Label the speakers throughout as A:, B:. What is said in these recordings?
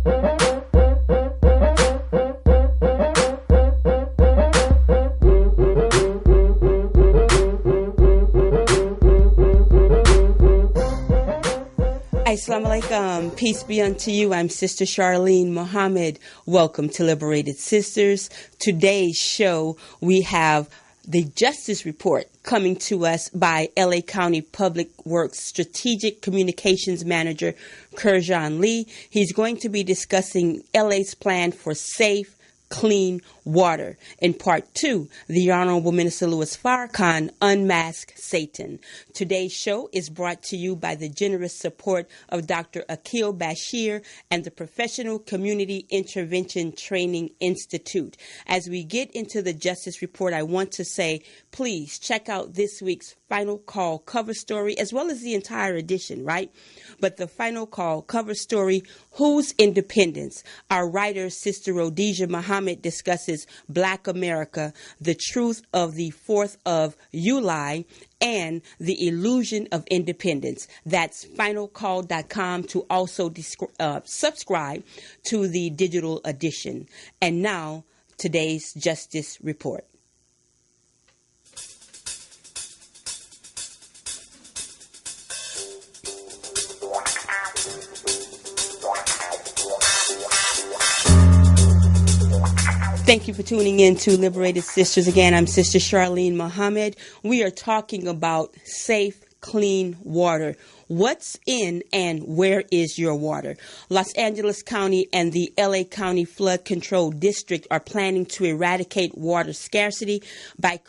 A: Assalamu alaikum. Peace be unto you. I'm Sister Charlene Muhammad. Welcome to Liberated Sisters. Today's show, we have the Justice Report coming to us by LA County Public Works Strategic Communications Manager Kerjon Lee. He's going to be discussing LA's plan for safe, clean water. In part 2, the Honorable Minister Louis Farrakhan unmasked Satan. Today's show is brought to you by the generous support of Dr. Akil Bashir and the Professional Community Intervention Training Institute. As we get into the Justice Report, I want to say, please check out this week's Final Call cover story, as well as the entire edition, right? But the Final Call cover story, Whose Independence? Our writer, Sister Rhodesia Muhammad, discusses Black America, the truth of the 4th of July, and the illusion of independence. That's finalcall.com to also subscribe to the digital edition. And now, today's Justice Report. Thank you for tuning in to Liberated Sisters. Again, I'm Sister Charlene Muhammad. We are talking about safe, clean water. What's in and where is your water? Los Angeles County and the LA County Flood Control District are planning to eradicate water scarcity by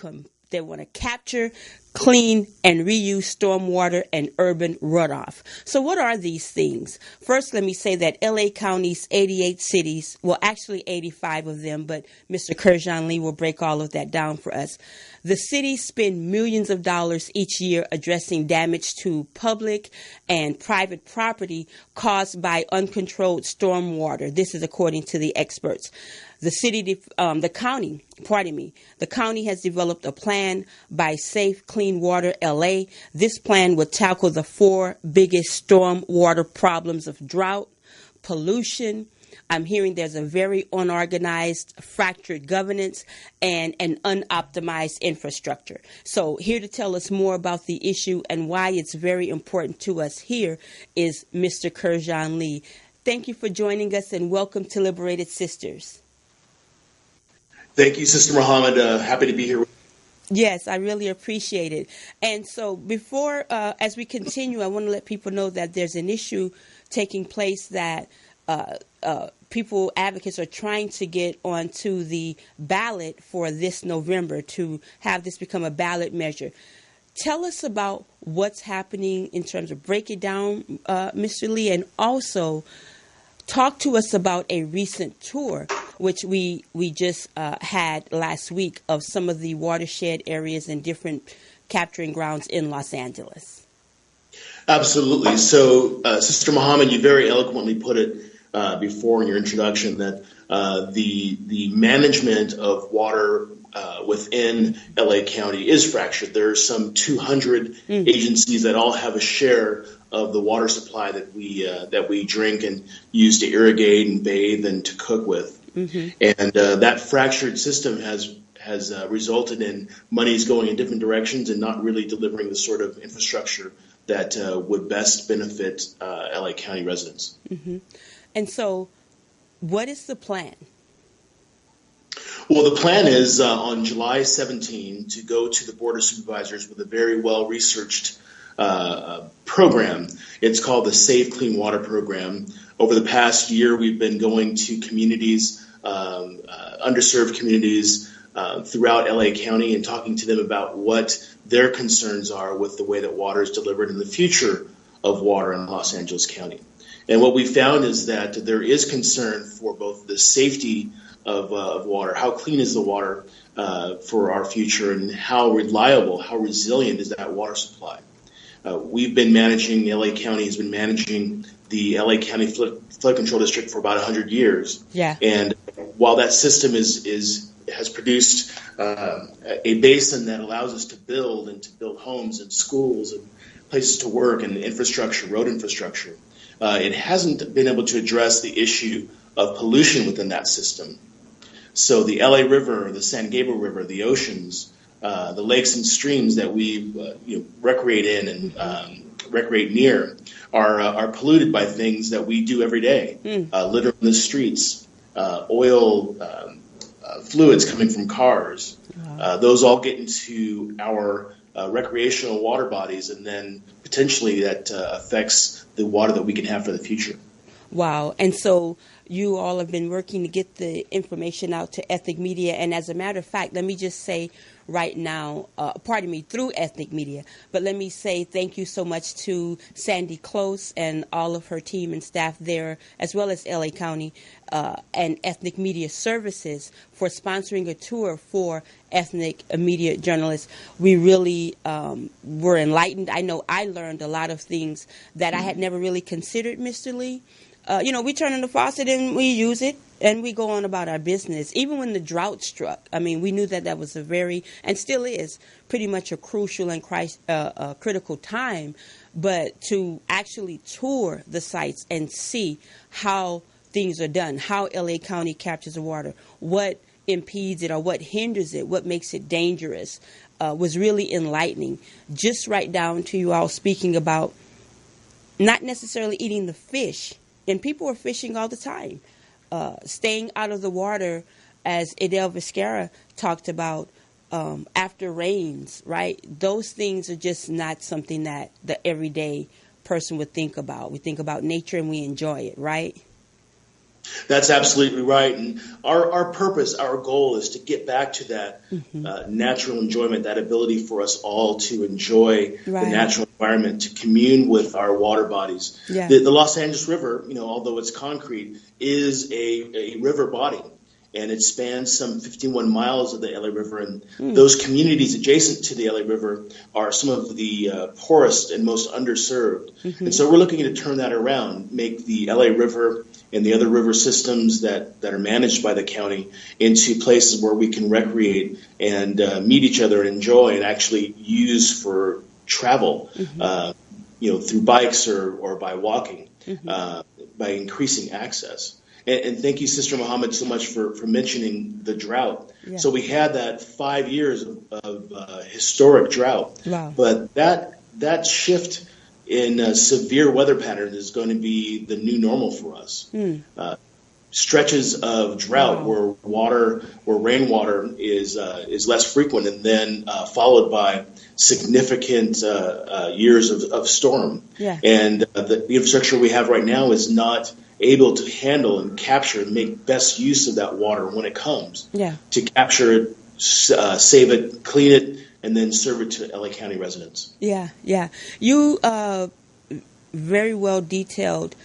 A: they want to capture, clean, and reuse stormwater and urban runoff. So what are these things? First, let me say that LA County's 88 cities, well, actually 85 of them, but Mr. Kerjon Lee will break all of that down for us. The cities spend millions of dollars each year addressing damage to public and private property caused by uncontrolled stormwater. This is according to the experts. The county has developed a plan by Safe Clean Water LA. This plan would tackle the 4 biggest storm water problems of drought, pollution. I'm hearing there's a very unorganized, fractured governance and an unoptimized infrastructure. So here to tell us more about the issue and why it's very important to us here is Mr. Kerjon Lee. Thank you for joining us and welcome to Liberated Sisters.
B: Thank you, Sister Muhammad. Happy to be here.
A: Yes, I really appreciate it. And so before, as we continue, I want to let people know that there's an issue taking place that advocates are trying to get onto the ballot for this November to have this become a ballot measure. Tell us about what's happening in terms of break it down, Mr. Lee, and also talk to us about a recent tour, which we just had last week of some of the watershed areas and different capturing grounds in Los Angeles.
B: Absolutely. So, Sister Muhammad, you very eloquently put it before in your introduction that the management of water within LA County is fractured. There are some 200 agencies that all have a share of the water supply that we drink and use to irrigate and bathe and to cook with. Mm-hmm. And that fractured system has resulted in monies going in different directions and not really delivering the sort of infrastructure that would best benefit LA County residents.
A: Mm-hmm. And so, what is the plan?
B: Well, the plan is on July 17 to go to the Board of Supervisors with a very well-researched program. It's called the Safe Clean Water Program. Over the past year, we've been going to communities, underserved communities throughout LA County and talking to them about what their concerns are with the way that water is delivered and the future of water in Los Angeles County. And what we found is that there is concern for both the safety of water, how clean is the water for our future, and how reliable, how resilient is that water supply. We've been managing, LA County has been managing the LA County Flood Control District for about 100 years.
A: Yeah.
B: And while that system has produced a basin that allows us to build homes and schools and places to work and infrastructure, road infrastructure, it hasn't been able to address the issue of pollution within that system. So the LA River, the San Gabriel River, the oceans, the lakes and streams that we recreate in and recreate near are polluted by things that we do every day. Litter in the streets, oil, fluids coming from cars. Those all get into our recreational water bodies, and then potentially that affects the water that we can have for the future.
A: Wow. And so you all have been working to get the information out to ethnic media. And as a matter of fact, let me just say right now, through ethnic media, but let me say thank you so much to Sandy Close and all of her team and staff there, as well as LA County and Ethnic Media Services for sponsoring a tour for ethnic media journalists. We really were enlightened. I know I learned a lot of things that I had never really considered, Mr. Lee. We turn on the faucet and we use it and we go on about our business. Even when the drought struck, I mean, we knew that was a very, and still is, pretty much a crucial and critical time. But to actually tour the sites and see how things are done, how LA County captures the water, what impedes it or what hinders it, what makes it dangerous, was really enlightening. Just right down to you all speaking about not necessarily eating the fish. And people are fishing all the time, staying out of the water, as Edel Vizcarra talked about, after rains, right? Those things are just not something that the everyday person would think about. We think about nature and we enjoy it, right?
B: That's absolutely right. And our purpose, our goal is to get back to that natural enjoyment, that ability for us all to enjoy the natural environment, to commune with our water bodies. Yeah. The Los Angeles River, although it's concrete, is a river body. And it spans some 51 miles of the LA River. And those communities adjacent to the LA River are some of the poorest and most underserved. And so we're looking to turn that around, make the LA River and the other river systems that are managed by the county into places where we can recreate and meet each other and enjoy and actually use for travel, through bikes or by walking, by increasing access. And thank you, Sister Muhammad, so much for mentioning the drought. Yeah. So we had that 5 years of historic drought. Wow. But that shift in severe weather pattern is going to be the new normal for us. Stretches of drought where rainwater is less frequent, and then followed by significant years of storm. Yeah. And the infrastructure we have right now is not able to handle and capture and make best use of that water when it comes. Yeah. To capture it, save it, clean it, and then serve it to LA County residents. Yeah, yeah. You very well detailed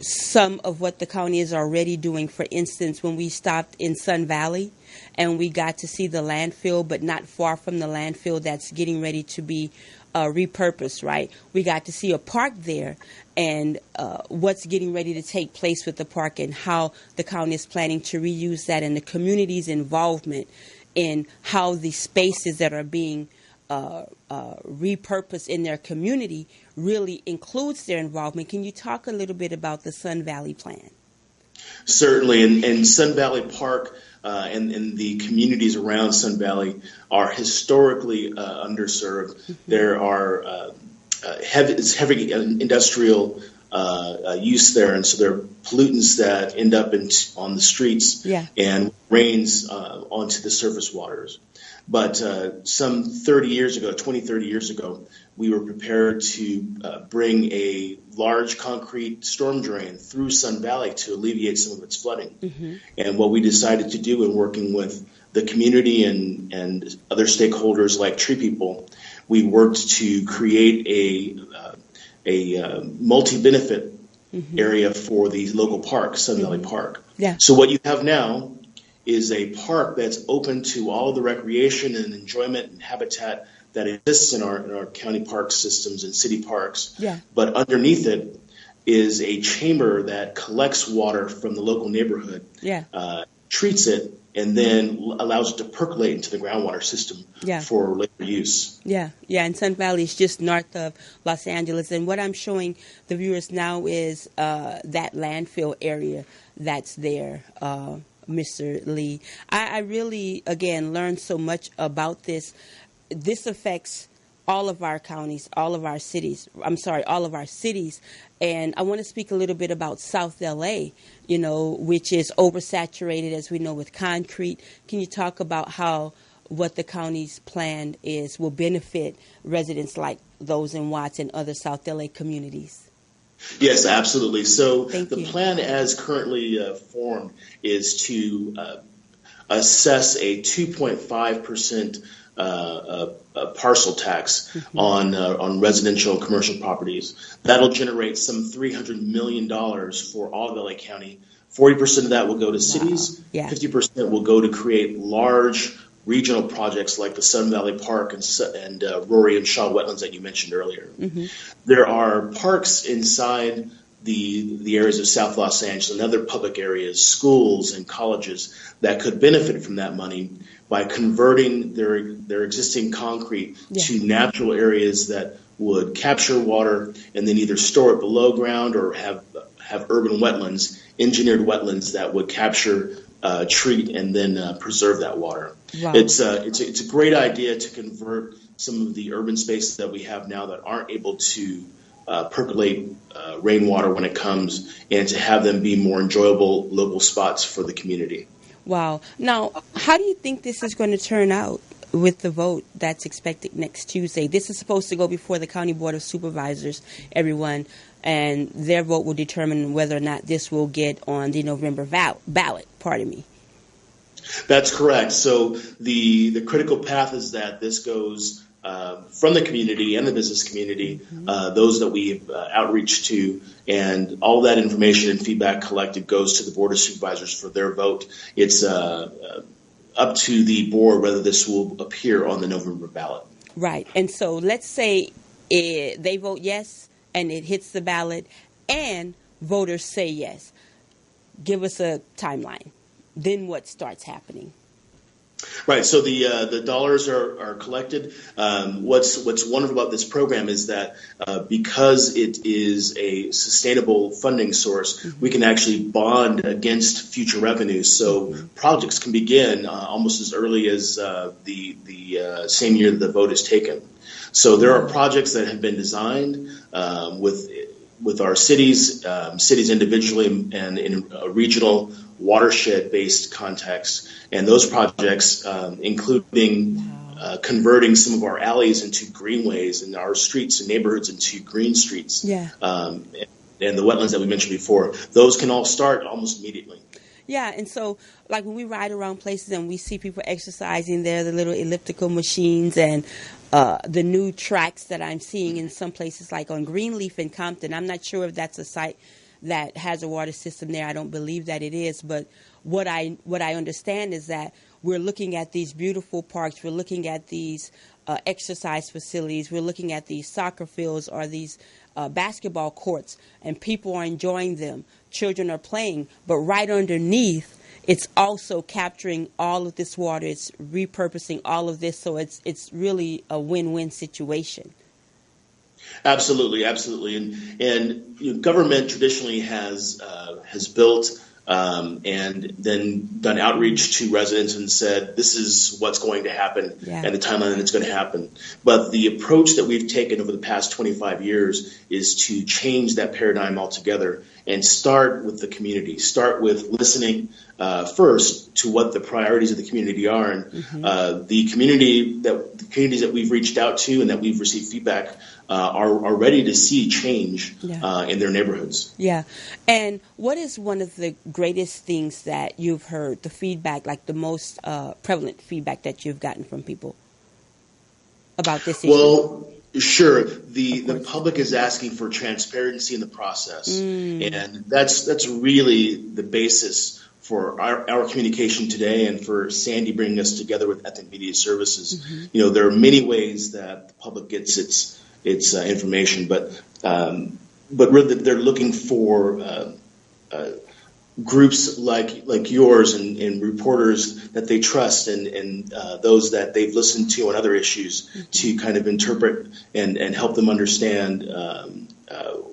B: some of what the county is already doing. For instance, when we stopped in Sun Valley and we got to see the landfill, but not far from the landfill that's getting ready to be repurposed, right? We got to see a park there and what's getting ready to take place with the park and how the county is planning to reuse that and the community's involvement in how the spaces that are being repurposed in their community really includes their involvement. Can you talk a little bit about the Sun Valley plan? Certainly, and Sun Valley Park and the communities around Sun Valley are historically underserved. There are heavy industrial use there, and so there are pollutants that end up on the streets and rains onto the surface waters. But some 30 years ago, we were prepared to bring a large concrete storm drain through Sun Valley to alleviate some of its flooding. And what we decided to do in working with the community and other stakeholders like Tree People, we worked to create a multi-benefit area for the local park, Sun Valley Park. Yeah. So what you have now is a park that's open to all of the recreation and enjoyment and habitat that exists in our county park systems and city parks. Yeah. But underneath it is a chamber that collects water from the local neighborhood, treats it, and then allows it to percolate into the groundwater system for later use.
A: Yeah, and Sun Valley is just north of Los Angeles. And what I'm showing the viewers now is that landfill area that's there, Mr. Lee. I really, again, learned so much about this. This affects all of our counties, all of our cities. And I want to speak a little bit about South LA, which is oversaturated, as we know, with concrete. Can you talk about how what the county's plan will benefit residents like those in Watts and other South LA communities?
B: Yes, absolutely. So
A: the
B: plan as currently formed is to assess a 2.5% parcel tax on residential and commercial properties. That'll generate some $300 million for all of LA County. 40% of that will go to cities. 50% will go to create large regional projects like the Sun Valley Park and Rory and Shaw wetlands that you mentioned earlier. There are parks inside the areas of South Los Angeles and other public areas, schools and colleges that could benefit from that money by converting their existing concrete to natural areas that would capture water and then either store it below ground or have urban wetlands, engineered wetlands that would capture, treat, and then preserve that water.
A: Wow.
B: It's a great idea to convert some of the urban spaces that we have now that aren't able to percolate rainwater when it comes, and to have them be more enjoyable local spots for the community.
A: Wow. Now, how do you think this is going to turn out with the vote that's expected next Tuesday? This is supposed to go before the County Board of Supervisors, everyone, and their vote will determine whether or not this will get on the November ballot. Pardon me.
B: That's correct. So the critical path is that this goes from the community and the business community, those that we outreach to, and all that information and feedback collected goes to the Board of Supervisors for their vote. It's up to the board whether this will appear on the November ballot.
A: Right. And so let's say they vote yes and it hits the ballot and voters say yes. Give us a timeline. Then what starts happening?
B: Right. So the dollars are collected. What's wonderful about this program is that because it is a sustainable funding source, we can actually bond against future revenues. So projects can begin almost as early as the same year that the vote is taken. So there are projects that have been designed with our cities individually and in a regional watershed-based context, and those projects, including converting some of our alleys into greenways and our streets and neighborhoods into green streets, and the wetlands that we mentioned before, those can all start almost immediately.
A: Yeah, and so, like, when we ride around places and we see people exercising there, the little elliptical machines and the new tracks that I'm seeing in some places, like on Greenleaf in Compton. I'm not sure if that's a site that has a water system there. I don't believe that it is, but what I understand is that we're looking at these beautiful parks, we're looking at these exercise facilities, we're looking at these soccer fields or these basketball courts, and people are enjoying them. Children are playing, but right underneath, it's also capturing all of this water. It's repurposing all of this, so it's really a win-win situation.
B: Absolutely, and government traditionally has built and then done outreach to residents and said this is what's going to happen and the timeline that it's going to happen. But the approach that we've taken over the past 25 years is to change that paradigm altogether and start with the community. Start with listening first to what the priorities of the community are, and the communities that we've reached out to and that we've received feedback are ready to see change in their neighborhoods. Yeah.
A: And what is one of the greatest things that you've heard, the feedback, like the most prevalent feedback that you've gotten from people about this issue?
B: Well, sure. The public is asking for transparency in the process, and that's really the basis for our communication today, and for Sandy bringing us together with Ethnic Media Services. There are many ways that the public gets its information, but really they're looking for groups like yours and reporters that they trust and those that they've listened to on other issues to kind of interpret and help them understand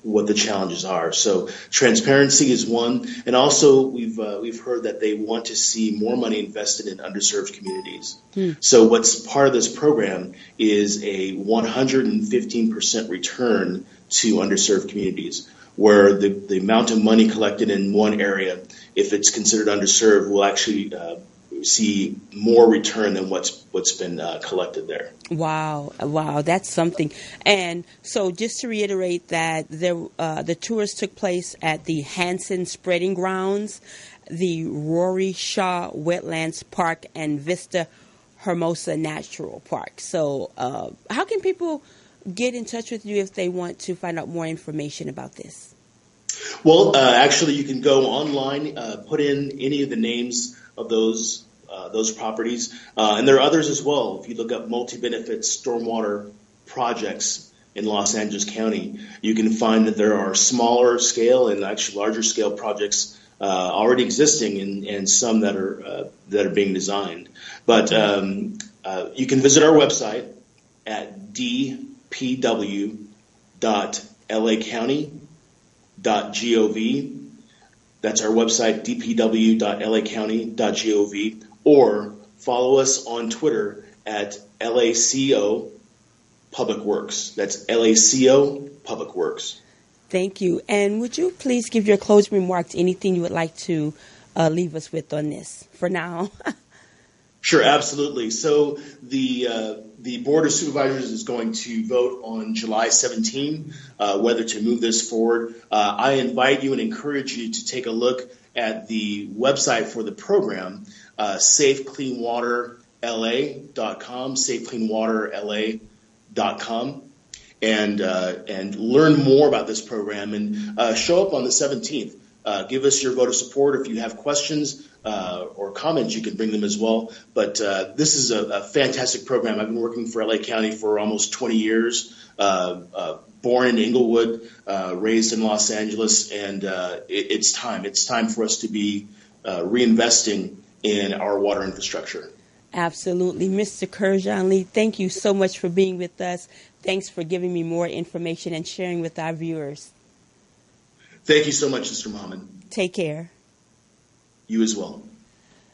B: what the challenges are. So transparency is one, and also we've heard that they want to see more money invested in underserved communities. So what's part of this program is a 115% return to underserved communities, where the amount of money collected in one area, if it's considered underserved, will actually see more return than what's been collected there.
A: Wow, that's something. And so, just to reiterate that the tours took place at the Hanson Spreading Grounds, the Rory Shaw Wetlands Park, and Vista Hermosa Natural Park. So, how can people get in touch with you if they want to find out more information about this?
B: Well, actually, you can go online, put in any of the names of those properties, and there are others as well. If you look up multi-benefit stormwater projects in Los Angeles County, you can find that there are smaller scale and actually larger scale projects already existing, and some that are being designed. But you can visit our website at dpw.lacounty.gov. That's our website, dpw.lacounty.gov, or follow us on Twitter at LACO Public Works. That's LACO Public Works.
A: Thank you. And would you please give your closing remarks, anything you would like to leave us with on this for now?
B: Sure, absolutely. So the Board of Supervisors is going to vote on July 17 whether to move this forward. I invite you and encourage you to take a look at the website for the program, safecleanwaterla.com, safecleanwaterla.com, and learn more about this program and show up on the 17th. Give us your vote of support. If you have questions or comments, you can bring them as well. But this is a fantastic program. I've been working for LA County for almost 20 years, born in Inglewood, raised in Los Angeles, and it's time. It's time for us to be reinvesting in our water infrastructure.
A: Absolutely. Mr. Kerjon Lee, thank you so much for being with us. Thanks for giving me more information and sharing with our viewers.
B: Thank you so much, Mr. Muhammad.
A: Take care.
B: You as well.